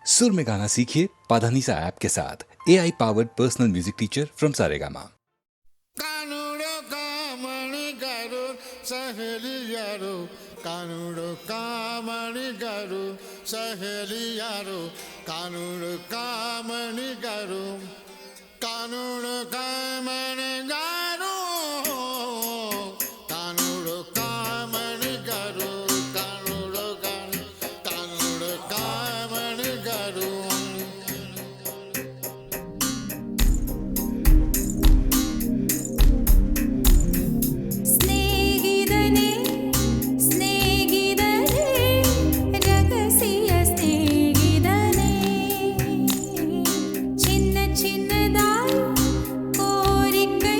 सुर में गाना सीखिए पाधानीसा ऐप के साथ AI powered personal music teacher from Saregama. कानुडो कामणी गरु सहेलियारो कानुडो कामणी गरु सहेलियारो कानुडो कामणी गरु कानुडो कामणी गरु कानुडो कामणी गरु कानुडो कामणी गरु स्नेहितने स्नेहितने रगसिय स्नेहितने चिन्न चिन्नदाय कोरिक्कै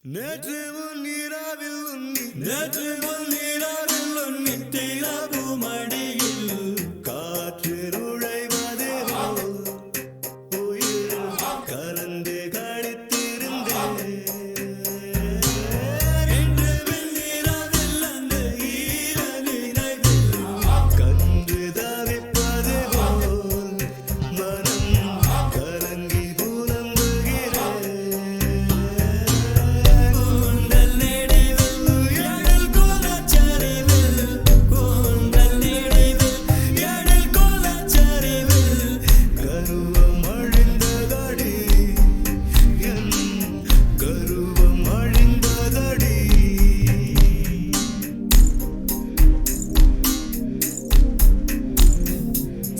நேற்று நீராவில் உன்னி திரவு மடியில் காற்று நுழைவது உயிர் கலந்து கழித்திருந்தேன். இன்று வெண்ணிரவில் அந்த ஈர நினைவில் கன்று தவிப்பது போல் மனம் கலங்கி புலம்புகிறேன்.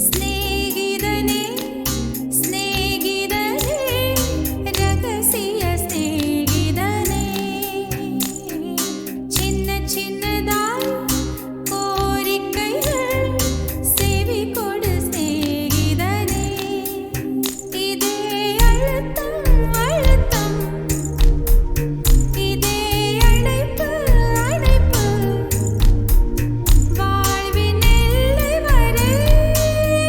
സ്നേഹിതനേ സ്നേഹിതനേ രഹസ്യ സ്നേഹിതനേ சின்ன சின்னதாய் கோரிக்கைகள் செவி கொடு ஸ்நேகிதனே இதே அழுத்தம் அழுத்தம் இதே அணைப்பு அணைப்பு வாழ்வின் எல்லை வரை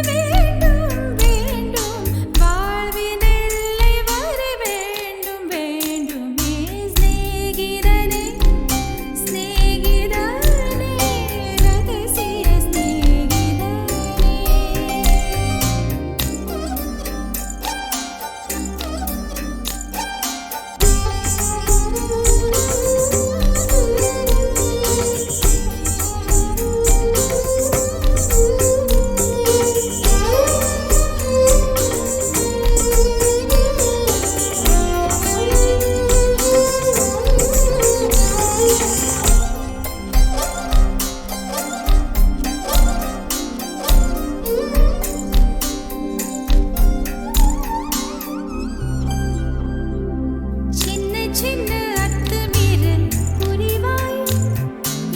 வேண்டும் வேண்டும் வாழ்வின் எல்லை வரை வேண்டும் வேண்டுமே ஸ்நேகிதனே ஸ்நேகிதனே ரகசிய சின்ன சின்ன அத்துமீறல் புரிவாய்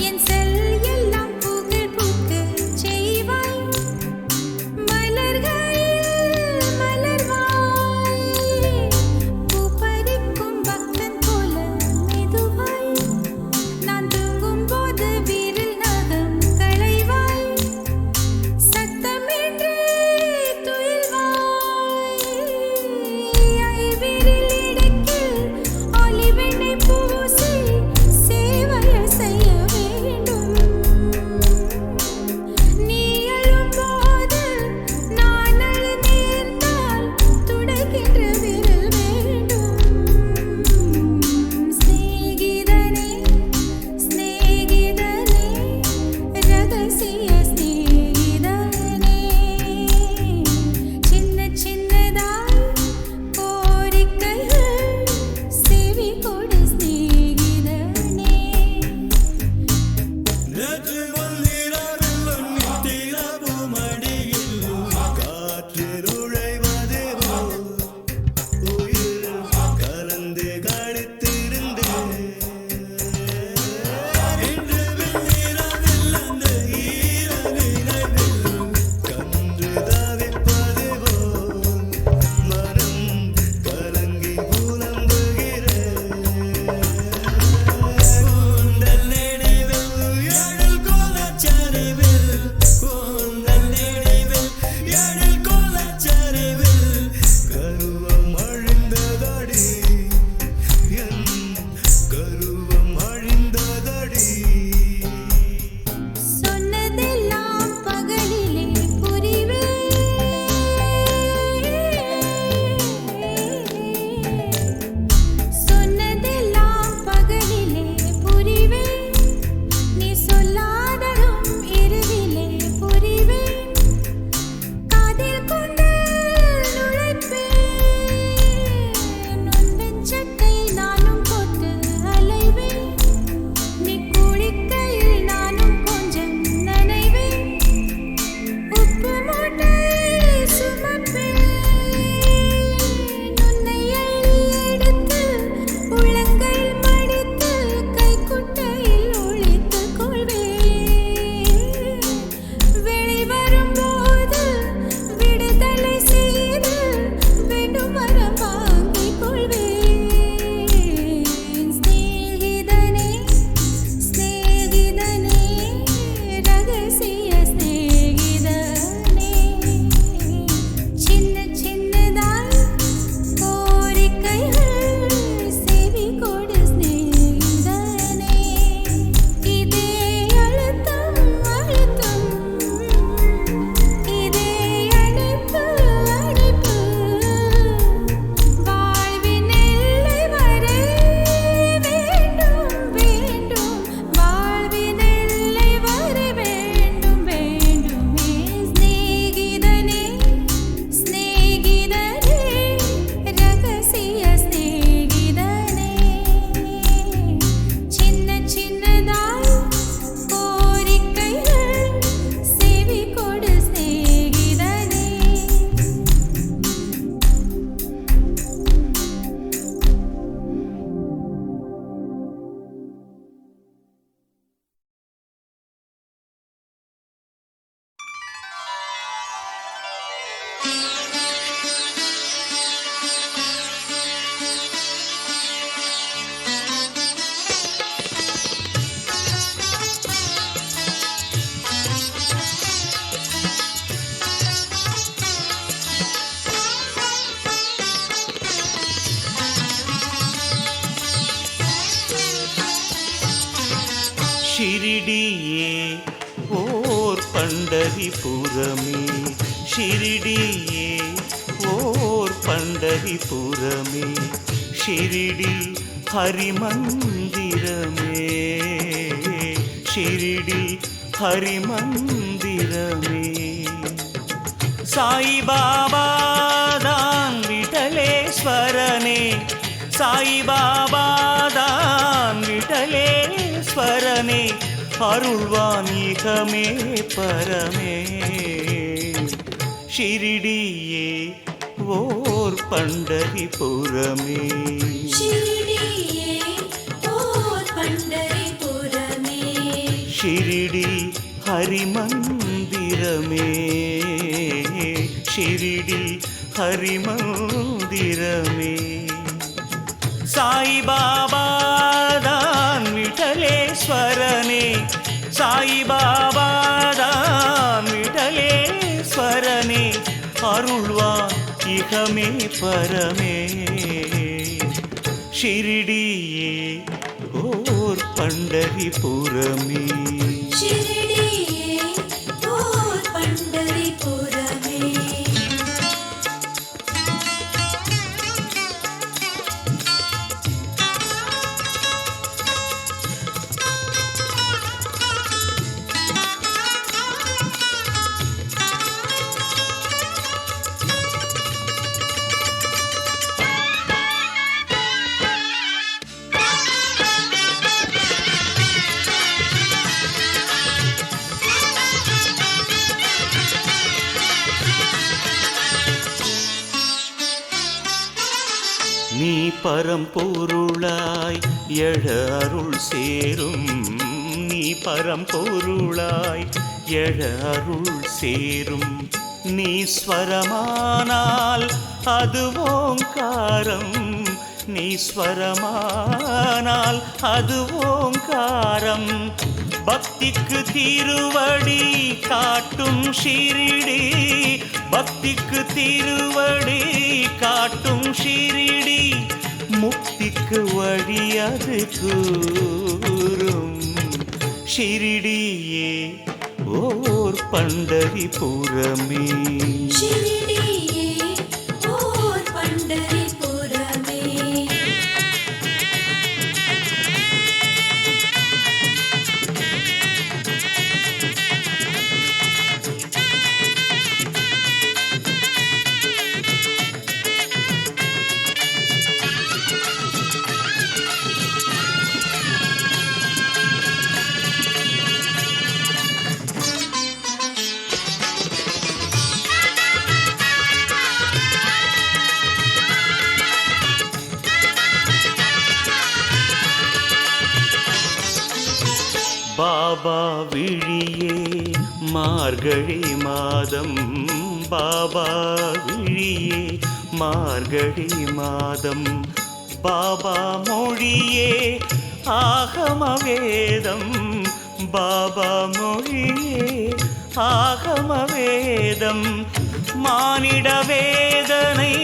என் செல் எல்லாம் புகழ் பூக்க செய்வாய் மலர்களில் மலர்வாய் பூ பறிக்கும் பக்தன் போல மெதுவாய் நான் தூங்கும் போது விரல் நகம் களைவாய் சத்தமின்றி துயில்வாய் ஐவிரில் இடுக்கில் ஒளிவெண்ணெய் ஷிரிடியே ஓர் பண்டரிபுரமே, ஷிரிடியே ஓர் பண்டரிபுரமே, ஷிரிடி ஹரிமந்திரமே, ஷிரிடி ஹரிமந்திரமே. சாயிபாபா தான் விட்டலேஸ்வரனே, சாயிபாபா தான் விட்டலேஸ்வரனே, அருள்வான் இகமே பரமே. ஷிரிடியே ஓர் பண்டரிபுரமே, ஷிரிடியே ஓர் பண்டரிபுரமே, ஷிரிடி ஹரிமந்திரமே, ஷிரிடி ஹரிமந்திரமே. சாயிபாபா தான் விட்டலேஸ்வரனே, சாயிபாபா தான் விட்டலேஸ்வரனே, அருள்வான் இகமே பரமே. ஷிரிடியே ஓர் பண்டரிபுரமே, ஷிரிடியே ஓர் பண்டரிபுரமே. நீ பரம்பொருளாய் எழ அருள் சேரும், நீ பரம்பொருளாய் எழ அருள் சேரும். நீ ஸ்வரமானால் அது ஓங்காரம், நீ ஸ்வரமானால் அது ஓங்காரம். பக்திக்கு திருவடி காட்டும் ஷிரிடி, பக்திக்கு திருவடி காட்டும் ஷிரிடி, முக்திக்கு வழி அது கூறும். ஷிரிடியே ஓர் பண்டரிபுரமே, ஷிரிடியே ஓர் பண்டரிபுரமே. பாபா விழியே மார்கழி மாதம், பாபா விழியே மார்கழி மாதம். பாபா மொழியே ஆகம வேதம், பாபா மொழியே ஆகம வேதம். மானிட வேதனை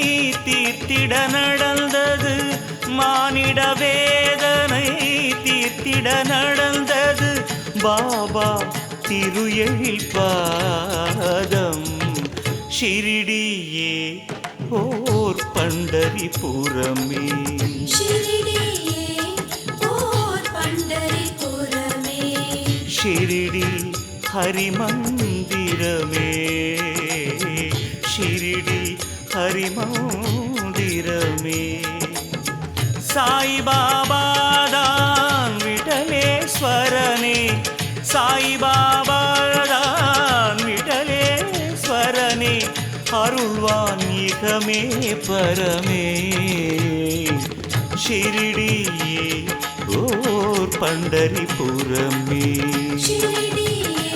தீர்த்திட நடந்தது, மானிட வேதனை தீர்த்திட நடந்தது, பாபா திரு எழில் பாதம். ஷிரிடியே ஓர் பண்டரிபுரமே, ஷிரிடியே ஓர் பண்டரிபுரமே, ஷிரிடி ஹரிமந்திரமே, ஷிரிடி ஹரிமந்திரமே. சாயிபாபா தான் விட்டலேஸ்வரனே, சாயிபாபா தான் விட்டலேஸ்வரனே, அருள்வான் இகமே பரமே. ஷிரிடியே ஓர் பண்டரிபுரமே, ஷிரிடியே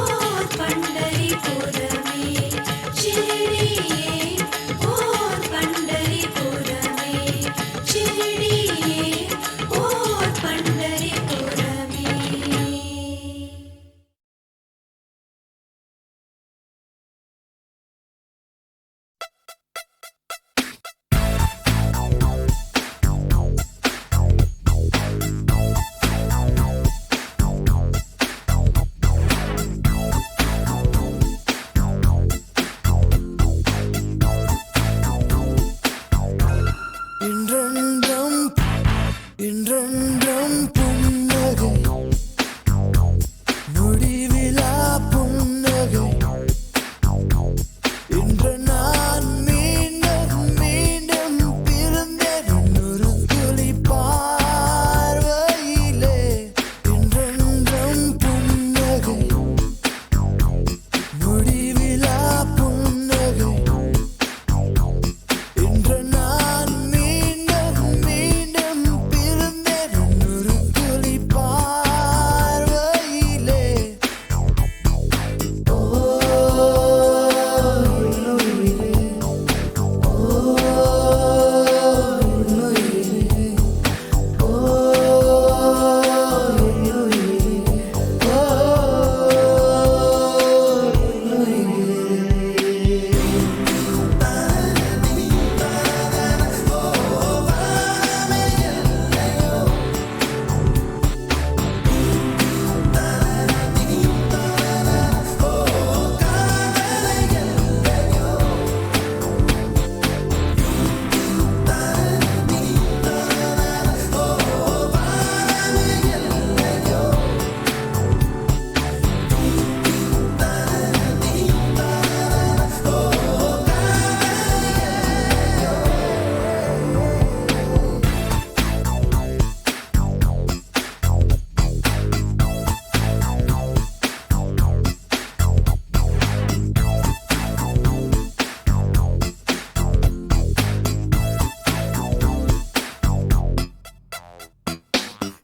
ஓர் பண்டரிபுரமே, ஷிரிடியே ஓர் பண்டரிபுரமே, ஷிரிடியே ஓர் பண்டரிபுரமே. இன்றென்றும் புன்னகை முடிவிலா புன்னகை இன்று நான் மீண்டும் மீண்டும் பிறந்தேன் ஒரு துளி பார்வையிலே இன்றென்றும் புன்னகை முடிவிலா புன்னகை இன்று நான் மீண்டும் மீண்டும் பிறந்தேன் ஒரு துளி பார்வையிலே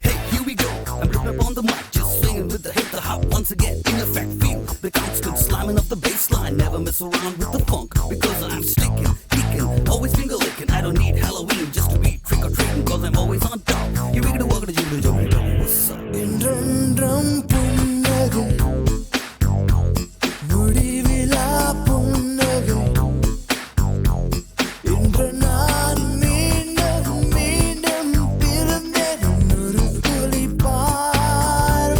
Hey, here we go. I'm ripping up on the mic, just swinging with the hip, the hop once again. In effect, feel the constant slamming of the bass line. Never mess around with the funk because I'm sticking, kicking, always finger licking. I don't need Halloween just to be trick or treating because I'm always on top. You make it a walk to you, tell me what's up. இன்றென்றும் புன்னகை முடிவிலா புன்னகை இன்று நான் மீண்டும் மீண்டும் பிறந்தேன் ஒரு துளி பார்வையிலே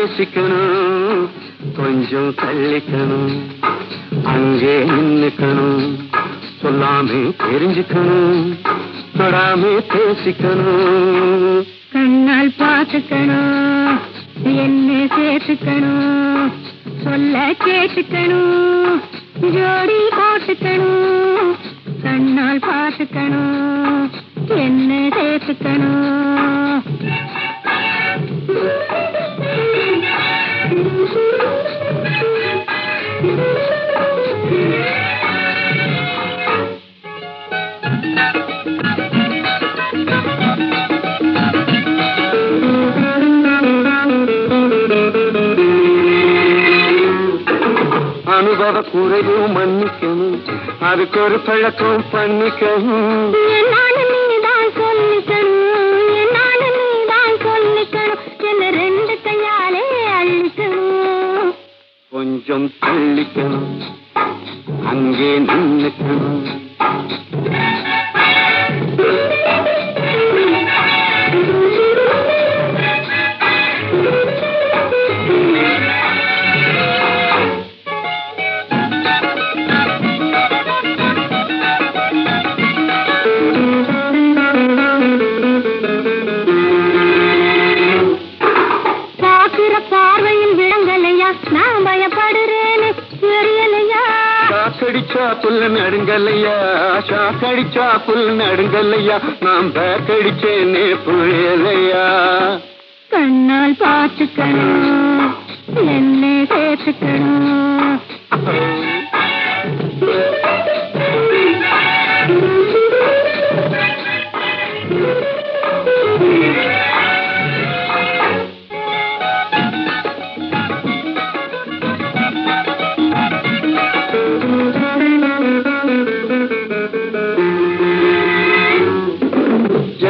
பேசிக்கணும், கொஞ்சம் தள்ளிக்கணும், அங்கே நின்னுக்கணும், சொல்லாமே தெரிஞ்சுக்கணும், தொடாமே பேசிக்கணும். கண்ணால் பார்த்துக்கணும், என்ன சேர்த்துக்கணும், சொல்ல கேட்டுக்கணும், ஜோடி போட்டுக்கணும். கண்ணால் பார்த்துக்கணும், என்ன சேர்த்துக்கணும். அனுபவ குறைவும் மன்னிக்கணும், அதுக்கு ஒரு பழக்கம் பண்ணிக்கணும். என்னாலும் நீதான் சொல்லிக்கணும், என்னாலும் நீதான் சொல்லிக்கணும், என்ன ரெண்டு கையாலே அள்ளிக்கணும். கொஞ்சம் தள்ளிக்கணும், அங்கே நின்னுக்கணும். ஷாக்கடிச்சா புல் நடுங்கல்லையா, ஷாக்கடிச்சா புல் நடுங்கல்லையா, நாம் பேக்கடிச்சேனே புரியலையா. கண்ணால் பார்த்துக்கணும், என்ன சேர்த்துக்கணும்.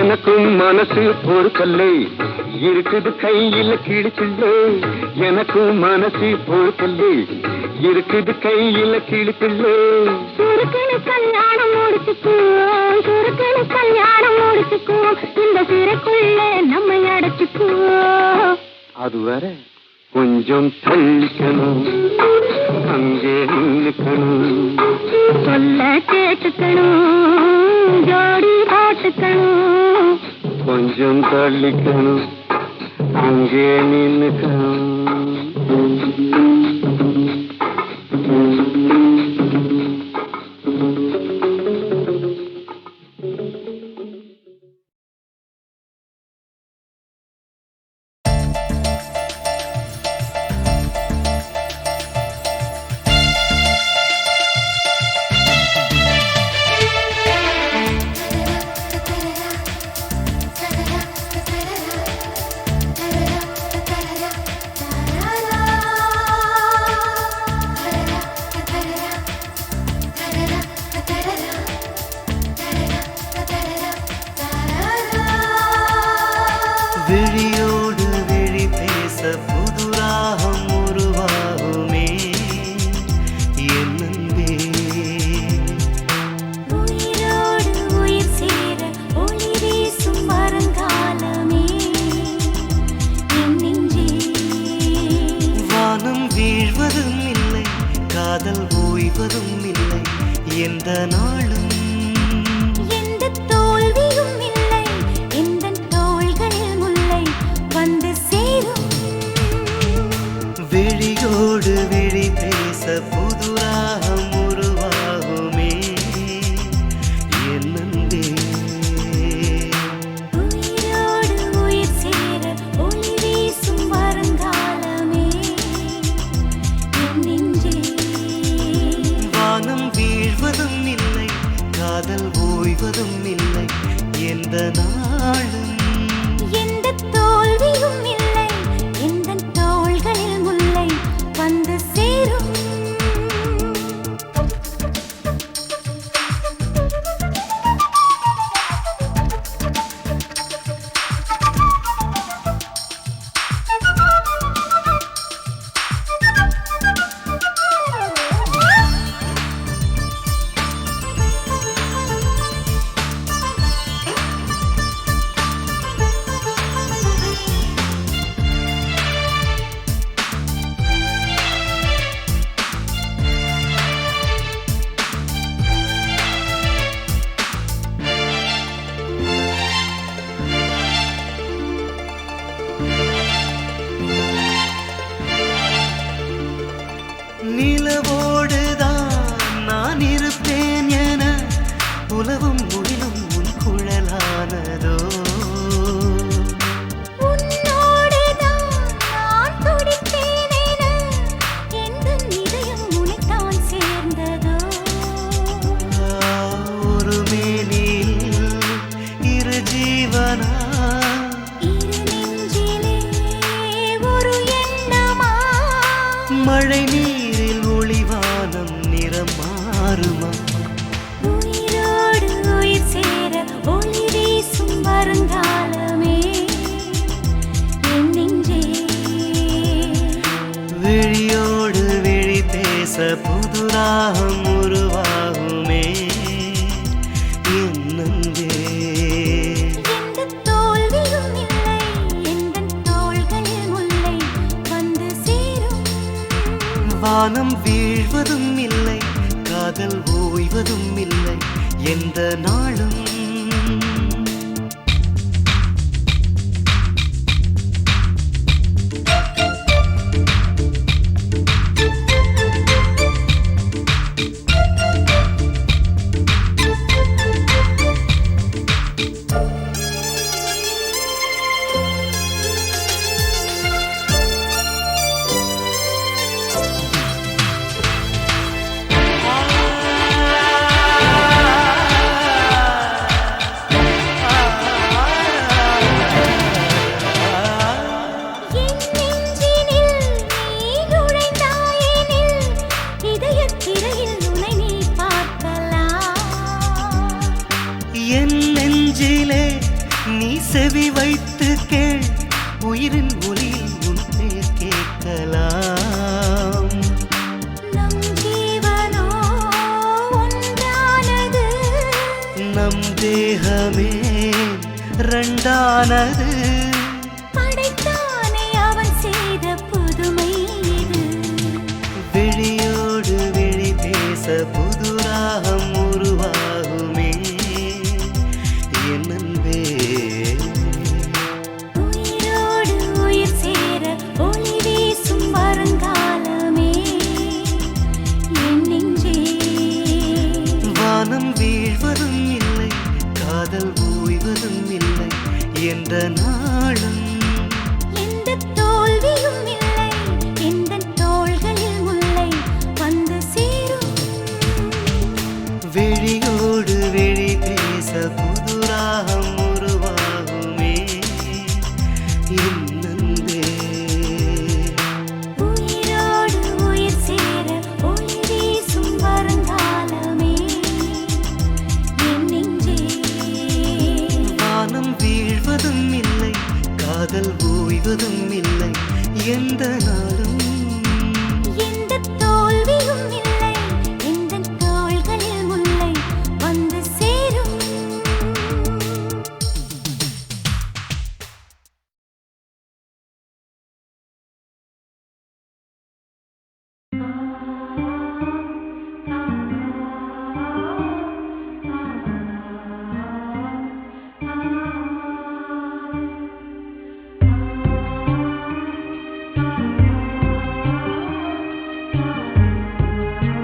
எனக்கும் மனசு பொறுக்கல்லை, இருக்குது கையில கிழிப்பில்லை. எனக்கும் மனசு பொறுக்கல்லை, இருக்குது கையில கிழிப்பில்லை. சுருக்கணு கல்யாணம் முடிச்சுக்குவோம், சுருக்கணு கல்யாணம் முடிச்சுக்குவோம், இந்த சிறைக்குள்ளே நம்மை அடைச்சுக்குவோம். அதுவரை கொஞ்சம் தள்ளிக்கணும், அங்கே நின்னுக்கணும், சொல்ல கேட்டுக்கணும், ஜோடி போட்டுக்கணும். கொஞ்சம் தள்ளிக்கணும், அங்கே நின்னுக்கணும். விழியோடு விழி பேச புதுராகம் உருவாகுமே என் அன்பே. உயிரோடு உயிர் சேர ஒளி வீசும் வருங்காலமே என் நெஞ்சே. வானம் வீழ்வதும் இல்லை, காதல் ஓய்வதும் இல்லை, எந்த நாளும் எந்த தோல்வியும் இல்லை, எந்த தோள்களில் முல்லை வந்து சேரும். விழியோடு விழி பேச புதுராகம் உருவாகுமே என் அன்பே. உயிரோடு உயிர் சேர ஒளி வீசும் வருங்காலமே என் நெஞ்சே. வானம் வீழ்வதும் இல்லை, காதல் ஓய்வதும் இல்லை, எந்த நாளும் எந்த தோல்வியும் இல்லை, எந்த தோள்களில் முல்லை வந்து சேரும். மழை நீரில் ஒளிவானம் நிறம் மாறுமா? உயிரோடு உயிர் சேர ஒளி வீசும் வருங்காலமே என் நெஞ்சே. விழியோடு விழி பேச புது ராகம் உருவாகுமே என் நெஞ்சே. எந்த தோல்வியும் இல்லை எந்தன் தோள்களில் முல்லை வந்து சேரும். வானம் வீழ்வதும் இல்லை, காதல் ஓய்வதும் இல்லை எந்த நாளும். என் நெஞ்சினில் நீ நுழைந்தாயெனில் இதயத் திரையில் உன்னை நீ பார்க்கலாம். என் நெஞ்சிலே நீ செவி வைத்து கேள், உயிரின் ஒலியில் உன் பேர் கேட்கலாம். நம் ஜீவனோ ஒன்றானது, நம் தேகமே ரெண்டானது. படைத்தானே அவன் செய்த புதுமை இது. விழியோடு விழி பேச புது ராகம் உருவாகுமே என் அன்பே. உயிரோடு உயிர் சேர ஒளி வீசும் வருங்காலமே என் நெஞ்சே. வானம் வீழ்வதும் இல்லை, காதல் ஓய்வதும் இல்லை என்ற நாளும். எந்த தோல்வியும் இல்லை எந்தன் தோள்களில் முல்லை வந்து சேரும். விழியோடு விழி பேச புது ராகம் உருவாகுமே என் அன்பே. உயிரோடு உயிர் சேர ஒளி வீசும் வருங்காலமே என் நெஞ்சே. வானம் வீழ்வதும் இல்லை, காதல் ஓய்வதும் இல்லை எந்த நாளும். எந்த தோல்வியும் இல்லை எந்தன் தோள்களில் முல்லை வந்து சேரும். ஆ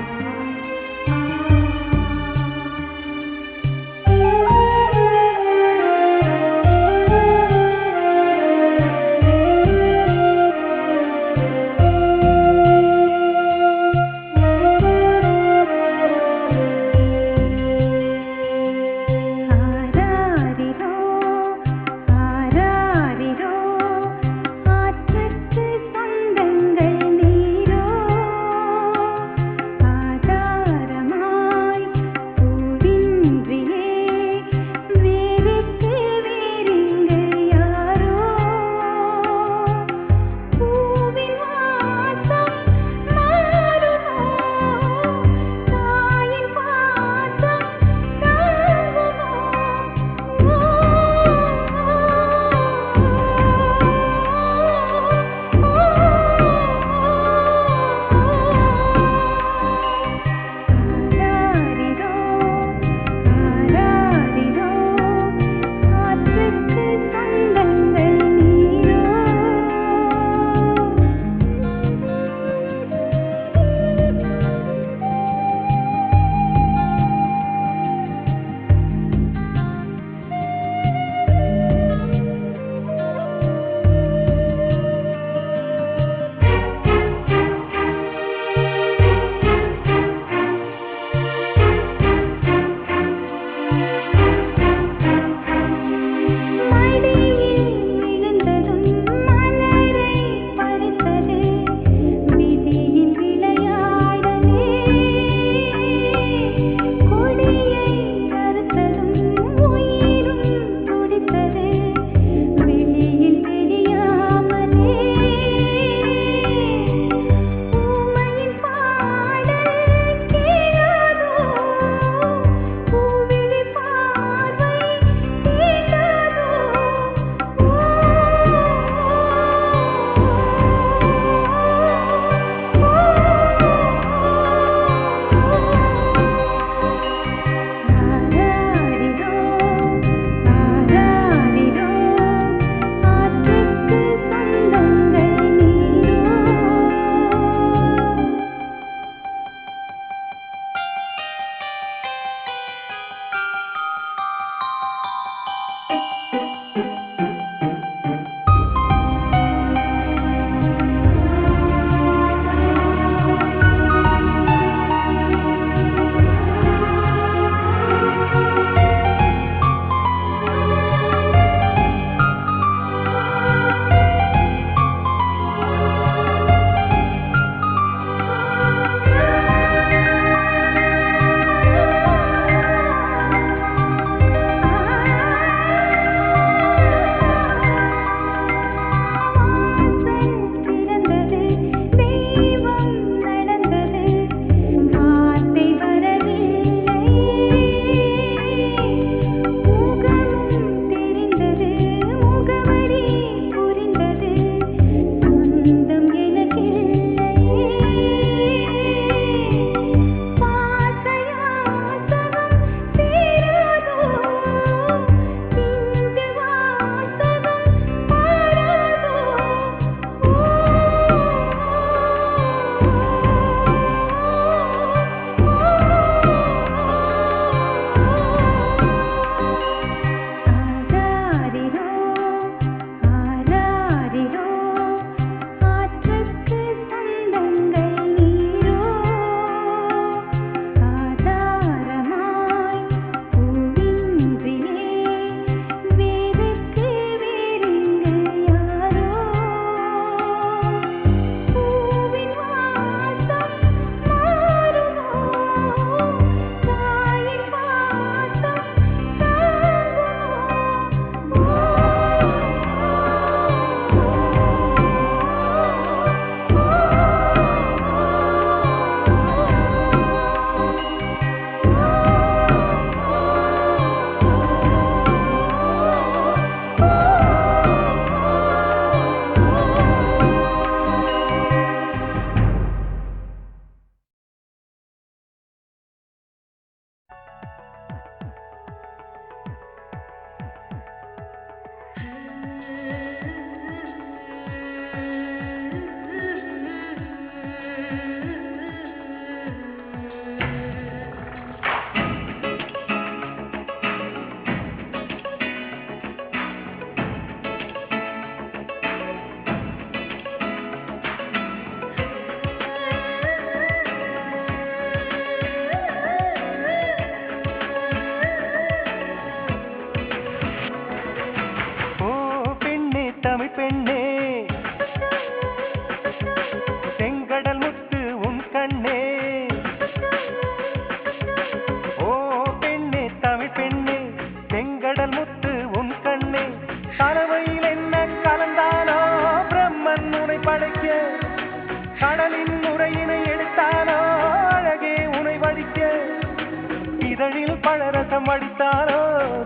பழக்கம் அடித்தாரோ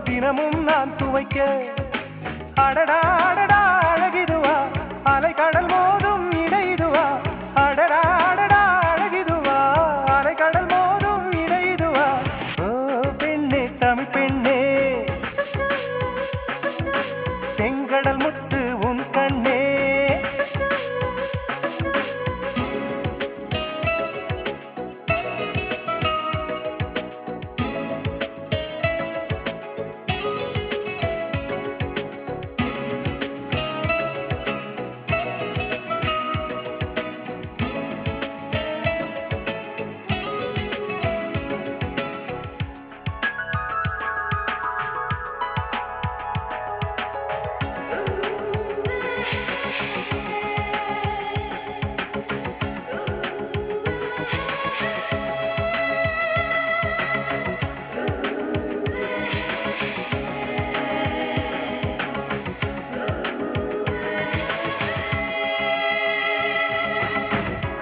தினமும் நான் துவைக்க அடடா அடடா அழகிதுவா அலை கடல் மோதும் இடைதுவா அடடா அடடா அழகிதுவா அலை கடல் மோதும் இடைதுவா ஓ பெண்ணே தமிழ் பெண்ணே செங்கடல் முத்து உன் கண்ணே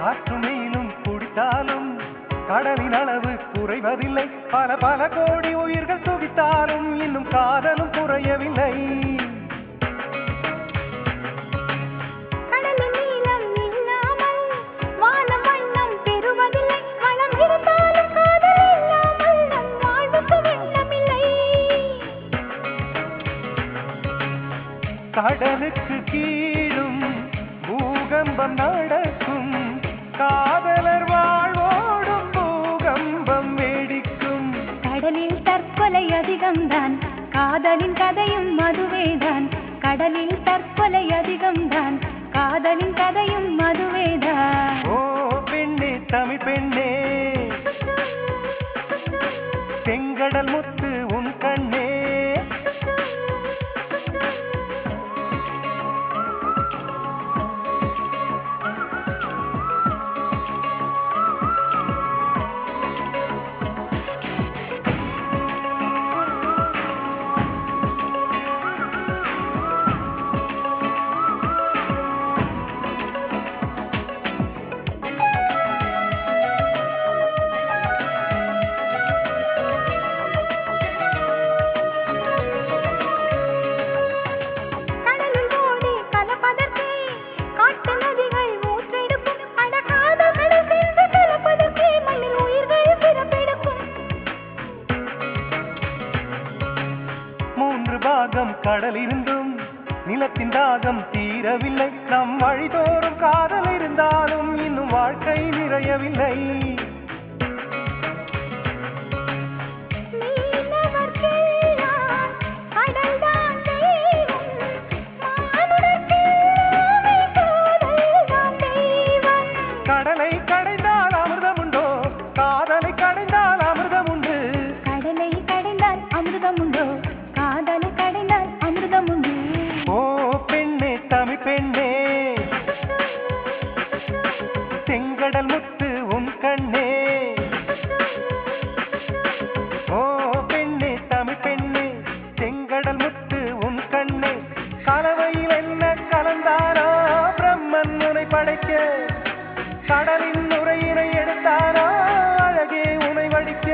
காற்றுமேலும் குடித்தாலும் கடலின் அளவு குறைவதில்லை பல பல கோடி உயிர்கள் துடித்தாலும் இன்னும் காதலும் குறையவில்லை கடலின் நீளம் இல்லாமல் வானம் வண்ணம் பெறுவதில்லை வளம் இருந்தாலும் காதல் இல்லாமல் நம் வாழ்வுக்கு வெள்ளமில்லை கடலுக்கு கீழும் பூகம்பம் நடக்கும் காதலர் வாழ்வோடும் பூகம்பம் வேடிக்கும் கடலில் தற்கொலை அதிகம்தான் காதலின் கதையும் மதுவேதான் கடலில் தற்கொலை அதிகம்தான் காதலின் கதையும் மதுவேதான் ஓ பெண்ணே தமிழ் பெண்ணே செங்கடல் முத்து உன் கண்ணே கடலில் ஓடி கலப்பதற்கே காட்டு நதிகள் ஊற்றெடுக்கும் அடகாத கடல் சென்று கலப்பதற்கே மண்ணில் உயிர்கள் பிறப்பெடுக்கும் 3 பாகம் கடலிருந்தும் நிலத்தின் தாகம் தீரவில்லை நம் வழிதோறும் காதல் இருந்தாலும் இன்னும் வாழ்க்கை நிறையவில்லை மீனவர்க்கெல்லாம் கடல்தான் தெய்வம் மானுடர்க்கெல்லாமே காதல்தான் தெய்வம் கடலை கடைந்தால் அமிர்தமுண்டோ காதலை கடைந்தால் அமிர்தமுண்டு கடலை கடைந்தால் அமிர்தமுண்டோ காதலை கடைந்தால் அமிர்தமுண்டு ஓ பெண்ணே தமிழ் பெண்ணே செங்கடல் முத்து உன் கண்ணே ஓ பெண்ணே தமிழ் பெண்ணே செங்கடல் முத்து உன் கண்ணே கலவையில் என்ன கலந்தாரோ பிரம்மன் உனை படைக்க கடலின் நுரையினை எடுத்தாரோ அழகே உனை வடிக்க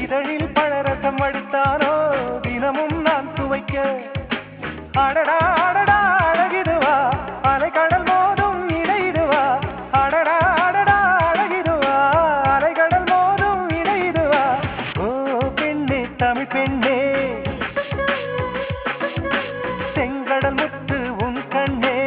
இதழில் பழரசம் அடித்தாரோ தினமும் நான் துவைக்க அடடா அடடா அழகிதுவா அலை கடல் மோதும் இடைதுவா அடடா அடடா அழகிதுவா அலை கடல் மோதும் இடைதுவா ஓ பெண்ணே தமிழ் பெண்ணே செங்கடல் முத்து உன் கண்ணே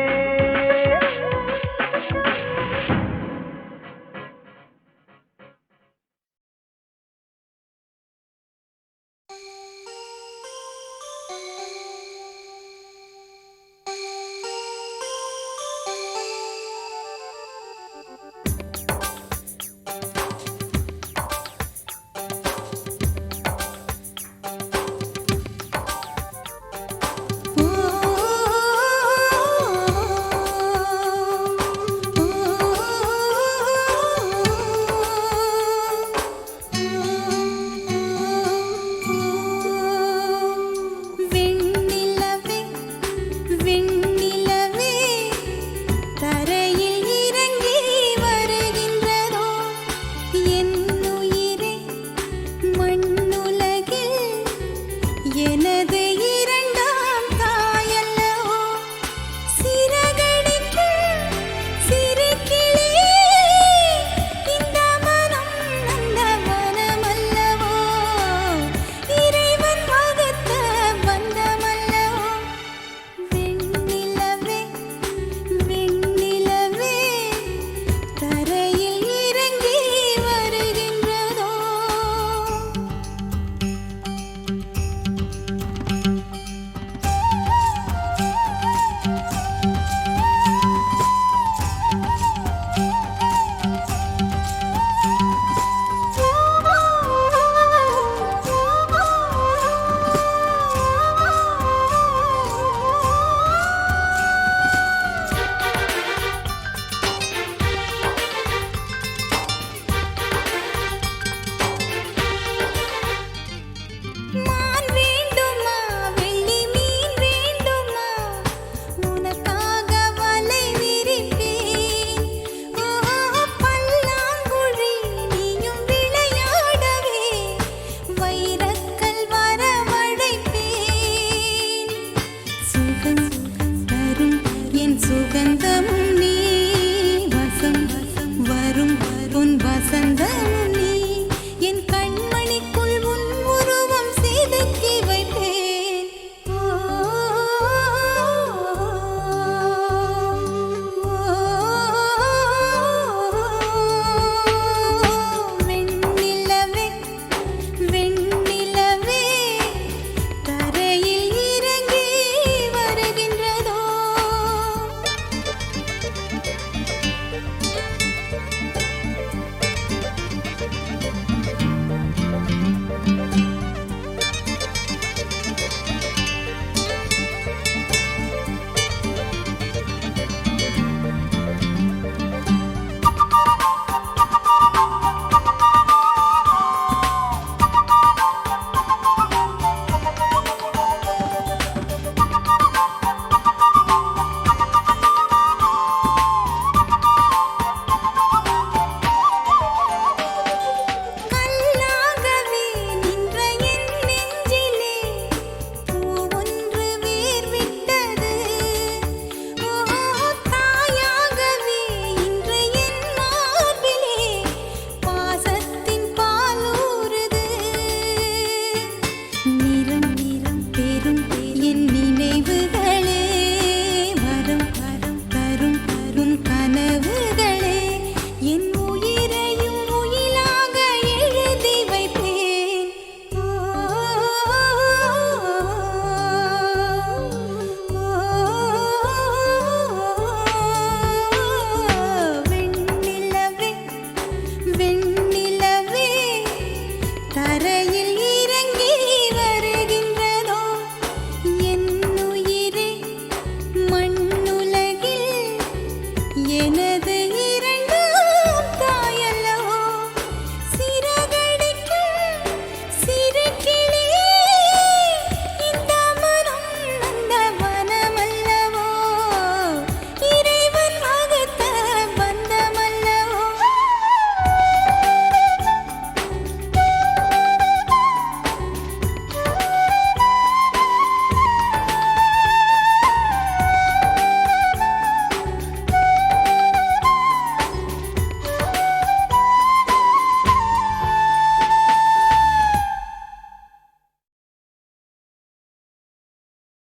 கண்களே என்